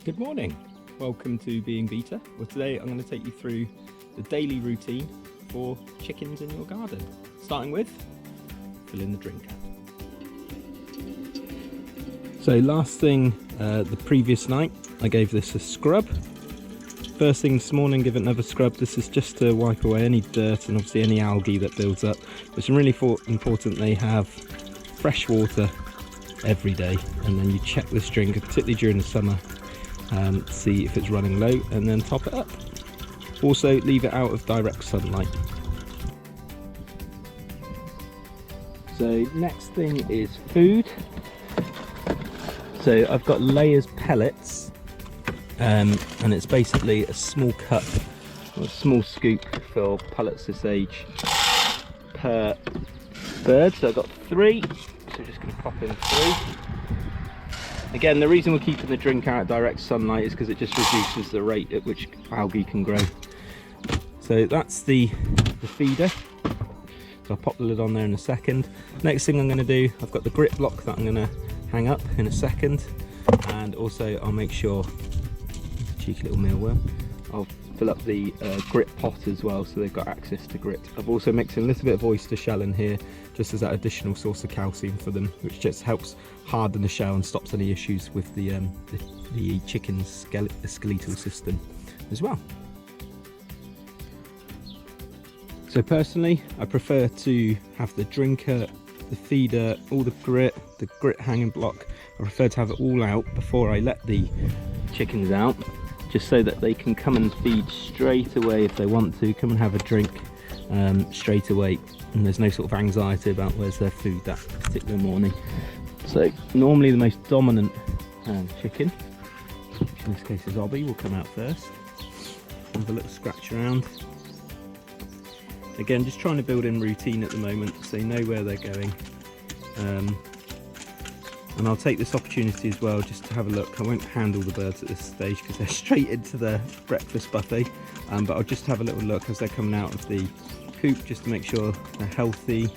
Good morning, welcome to Being Beta. Well, today I'm going to take you through the daily routine for chickens in your garden. Starting with filling the drinker. So last thing, the previous night I gave this a scrub. First thing this morning, give it another scrub. This is just to wipe away any dirt and obviously any algae that builds up. It's really important they have fresh water every day, and then you check this drinker, particularly during the summer, see if it's running low, and then top it up. Also leave it out of direct sunlight. So next thing is food. So I've got Layers pellets, and it's basically a small cup or a small scoop for pellets this age per bird. So I've got 3, so just going to pop in 3. Again, the reason we're keeping the drink out of direct sunlight is because it just reduces the rate at which algae can grow. So that's the feeder. So I'll pop the lid on there in a second. Next thing I'm going to do, I've got the grit block that I'm going to hang up in a second, and also I'll make sure, cheeky little mealworm, I'll fill up the grit pot as well, so they've got access to grit. I've also mixed in a little bit of oyster shell in here, just as that additional source of calcium for them, which just helps harden the shell and stops any issues with the chicken's skeletal system as well. So personally, I prefer to have the drinker, the feeder, all the grit hanging block. I prefer to have it all out before I let the chickens out, just so that they can come and feed straight away if they want to, come and have a drink straight away, and there's no sort of anxiety about where's their food that particular morning. So normally the most dominant chicken, which in this case is Obby, will come out first. Have a little scratch around. Again, just trying to build in routine at the moment so they know where they're going. And I'll take this opportunity as well just to have a look. I won't handle the birds at this stage because they're straight into the breakfast buffet, but I'll just have a little look as they're coming out of the coop, just to make sure they're healthy,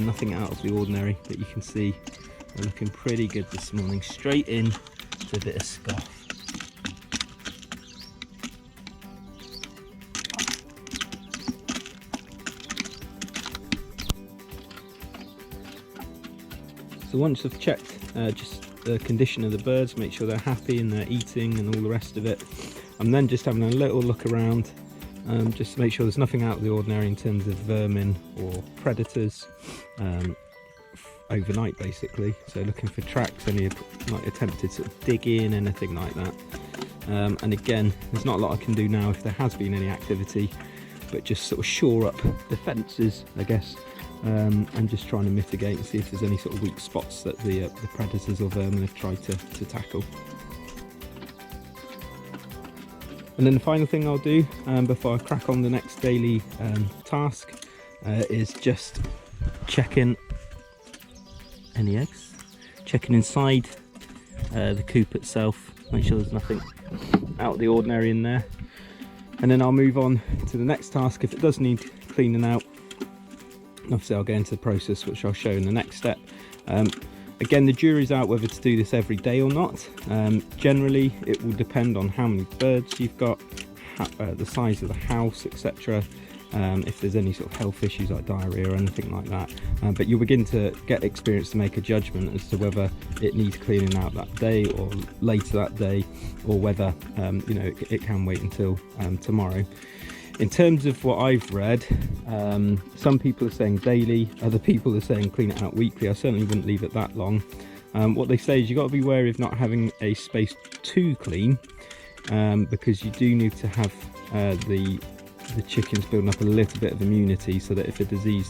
nothing out of the ordinary. But you can see they're looking pretty good this morning, straight in to a bit of scoff. So once I've checked just the condition of the birds, make sure they're happy and they're eating and all the rest of it, I'm then just having a little look around, just to make sure there's nothing out of the ordinary in terms of vermin or predators overnight basically. So looking for tracks, any like attempted sort of dig in, anything like that. And again, there's not a lot I can do now if there has been any activity, but just sort of shore up the fences, I guess. And just trying to mitigate and see if there's any sort of weak spots that the predators or vermin have tried to tackle. And then the final thing I'll do before I crack on the next daily task is just checking any eggs, checking inside the coop itself, make sure there's nothing out of the ordinary in there. And then I'll move on to the next task if it does need cleaning out. Obviously I'll go into the process, which I'll show in the next step. Again, the jury's out whether to do this every day or not. Generally it will depend on how many birds you've got, the size of the house, etc. If there's any sort of health issues like diarrhea or anything like that. But you'll begin to get experience to make a judgment as to whether it needs cleaning out that day or later that day, or whether you know, it can wait until tomorrow. In terms of what I've read, some people are saying daily, other people are saying clean it out weekly. I certainly wouldn't leave it that long. What they say is you've got to be wary of not having a space too clean, because you do need to have the chickens building up a little bit of immunity, so that if a disease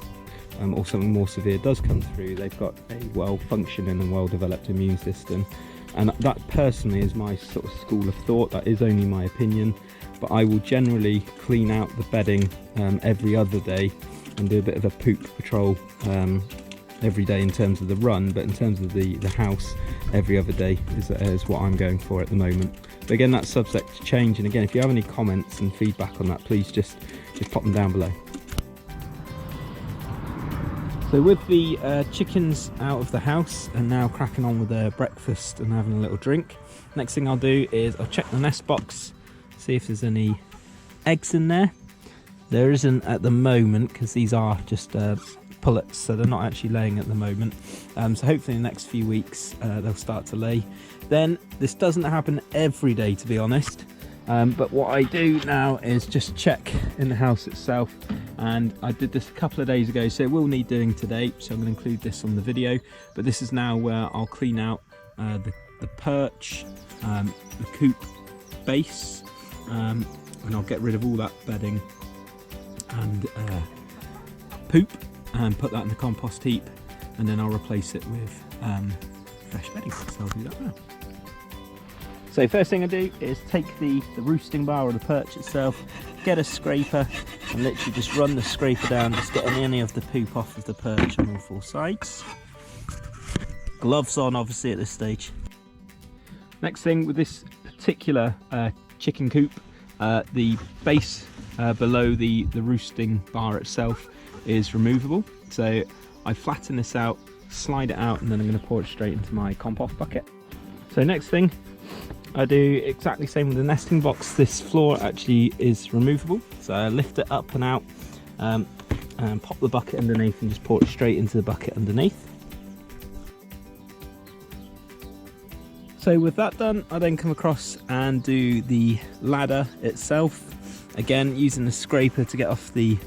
or something more severe does come through, they've got a well-functioning and well-developed immune system. And that personally is my sort of school of thought. That is only my opinion, but I will generally clean out the bedding every other day and do a bit of a poop patrol every day in terms of the run, but in terms of the house, every other day is what I'm going for at the moment. But again, that's subject to change, and again, if you have any comments and feedback on that, please just pop them down below. So with the chickens out of the house and now cracking on with their breakfast and having a little drink, next thing I'll do is I'll check the nest box, see if there's any eggs in there. There isn't at the moment because these are just pullets, so they're not actually laying at the moment. So hopefully in the next few weeks they'll start to lay. Then this doesn't happen every day, to be honest, but what I do now is just check in the house itself, and I did this a couple of days ago, so it will need doing today, so I'm going to include this on the video. But this is now where I'll clean out the perch, the coop base, and I'll get rid of all that bedding and poop and put that in the compost heap, and then I'll replace it with fresh bedding. So I'll do that now. So first thing I do is take the roosting bar or the perch itself, get a scraper and literally just run the scraper down, just getting any of the poop off of the perch on all four sides. Gloves on obviously at this stage. Next thing, with this particular chicken coop, the base below the roosting bar itself is removable. So I flatten this out, slide it out, and then I'm going to pour it straight into my compost bucket. So next thing, I do exactly the same with the nesting box. This floor actually is removable, so I lift it up and out and pop the bucket underneath and just pour it straight into the bucket underneath. So with that done, I then come across and do the ladder itself, again using the scraper to get off the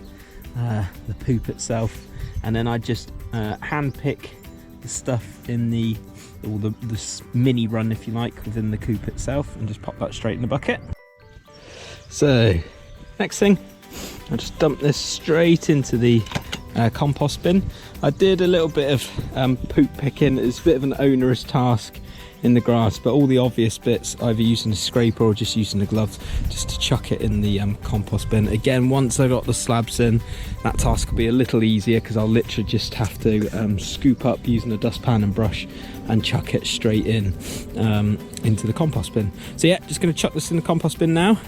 poop itself, and then I just hand pick the stuff in the mini run, if you like, within the coop itself, and just pop that straight in the bucket. So next thing, I just dump this straight into the compost bin. I did a little bit of poop picking. It's a bit of an onerous task in the grass, but all the obvious bits, either using a scraper or just using the gloves, just to chuck it in the compost bin. Again, once I got the slabs in, that task will be a little easier because I'll literally just have to scoop up using a dustpan and brush and chuck it straight in into the compost bin. So yeah, just going to chuck this in the compost bin now.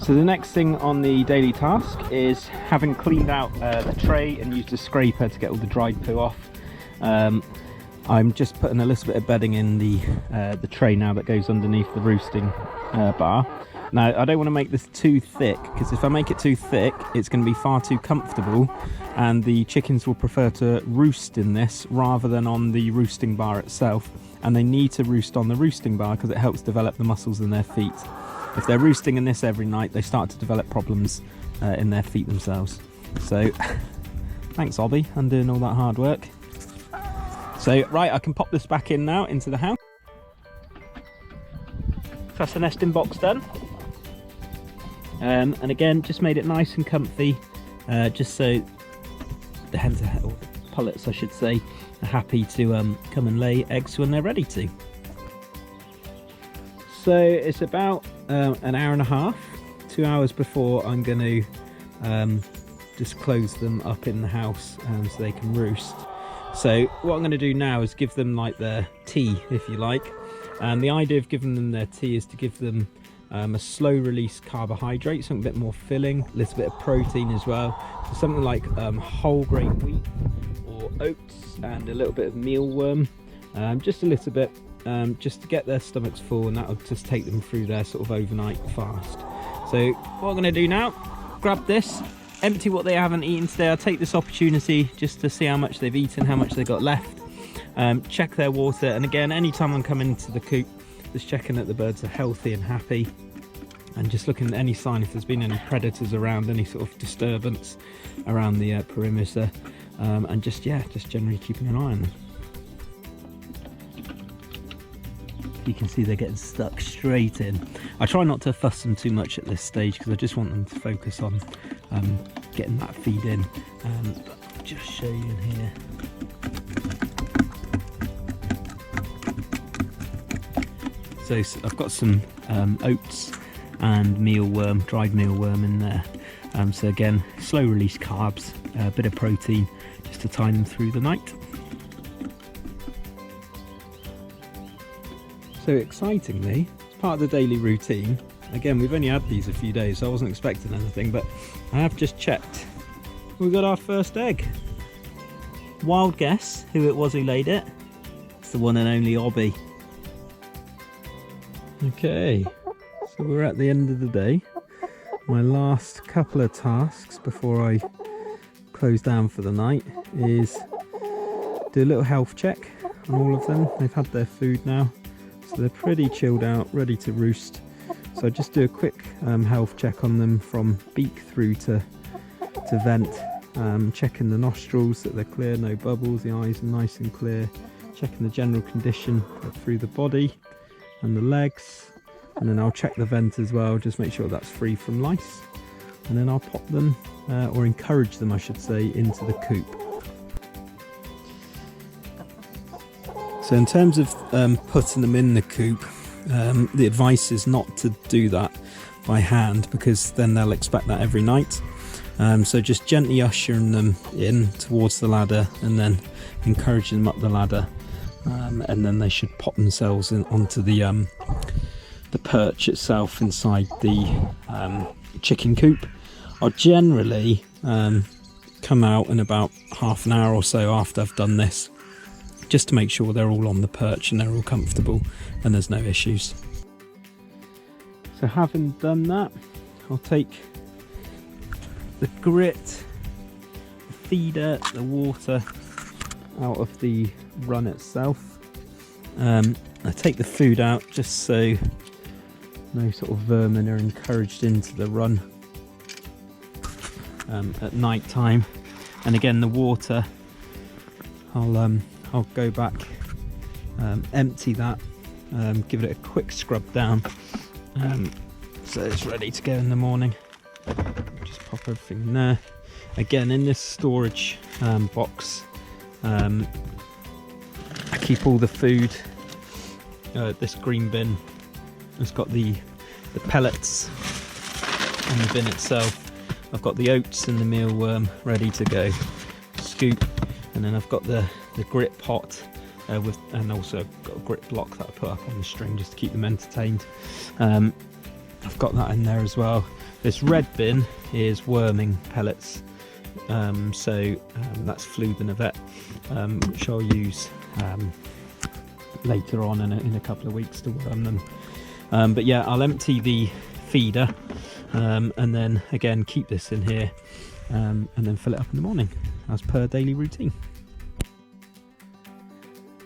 So the next thing on the daily task is, having cleaned out the tray and used a scraper to get all the dried poo off, I'm just putting a little bit of bedding in the tray now that goes underneath the roosting bar. Now I don't want to make this too thick, because if I make it too thick it's going to be far too comfortable, and the chickens will prefer to roost in this rather than on the roosting bar itself, and they need to roost on the roosting bar because it helps develop the muscles in their feet. If they're roosting in this every night, they start to develop problems in their feet themselves. So thanks Obby, I'm doing all that hard work. So right, I can pop this back in now into the house. That's the nesting box done. And again, just made it nice and comfy, just so the hens, or pullets I should say, are happy to come and lay eggs when they're ready to. So it's about an hour and a half, 2 hours before I'm going to just close them up in the house so they can roost. So what I'm going to do now is give them like their tea, if you like. And the idea of giving them their tea is to give them a slow release carbohydrate, something a bit more filling, a little bit of protein as well. So something like whole grain wheat or oats and a little bit of mealworm, just a little bit, just to get their stomachs full, and that'll just take them through their sort of overnight fast. So what I'm going to do now, grab this, empty what they haven't eaten today. I'll take this opportunity just to see how much they've eaten, how much they got left, check their water, and again, anytime I'm coming into the coop, just checking that the birds are healthy and happy, and just looking at any sign if there's been any predators around, any sort of disturbance around the perimeter, and just generally keeping an eye on them. You can see they're getting stuck straight in. I try not to fuss them too much at this stage because I just want them to focus on getting that feed in. I'll just show you in here. So I've got some oats and mealworm, dried mealworm in there. So again, slow release carbs, a bit of protein just to tie them through the night. So excitingly, as part of the daily routine, again we've only had these a few days so I wasn't expecting anything, but I have just checked we got our first egg. Wild guess who it was who laid it. It's the one and only Obby. Okay, so we're at the end of the day. My last couple of tasks before I close down for the night is do a little health check on all of them. They've had their food now, so they're pretty chilled out, ready to roost. So I just do a quick health check on them from beak through to vent, checking the nostrils that they're clear, no bubbles, the eyes are nice and clear, checking the general condition through the body and the legs, and then I'll check the vent as well, just make sure that's free from lice, and then I'll pop them, or encourage them I should say, into the coop. So in terms of putting them in the coop, the advice is not to do that by hand, because then they'll expect that every night. So just gently ushering them in towards the ladder and then encouraging them up the ladder, and then they should pop themselves in onto the perch itself inside the chicken coop. I'll generally come out in about half an hour or so after I've done this, just to make sure they're all on the perch and they're all comfortable and there's no issues. So having done that, I'll take the grit, the feeder, the water out of the run itself. I take the food out just so no sort of vermin are encouraged into the run at night time. And again, the water, I'll go back, empty that, give it a quick scrub down, so it's ready to go in the morning. Just pop everything in there. Again, in this storage box, I keep all the food. This green bin has got the pellets in the bin itself. I've got the oats and the mealworm ready to go. Scoop, and then I've got the grit pot and also got a grit block that I put up on the string just to keep them entertained. I've got that in there as well. This red bin is worming pellets, so that's Flubenavet, which I'll use later on in a couple of weeks to worm them. But yeah, I'll empty the feeder and then again keep this in here and then fill it up in the morning as per daily routine.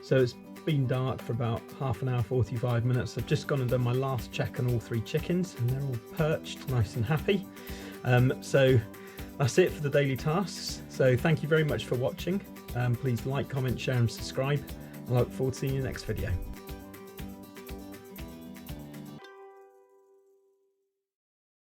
So it's been dark for about half an hour, 45 minutes. I've just gone and done my last check on all 3 chickens and they're all perched, nice and happy. So that's it for the daily tasks. So thank you very much for watching. Please like, comment, share and subscribe. I look forward to seeing you in the next video.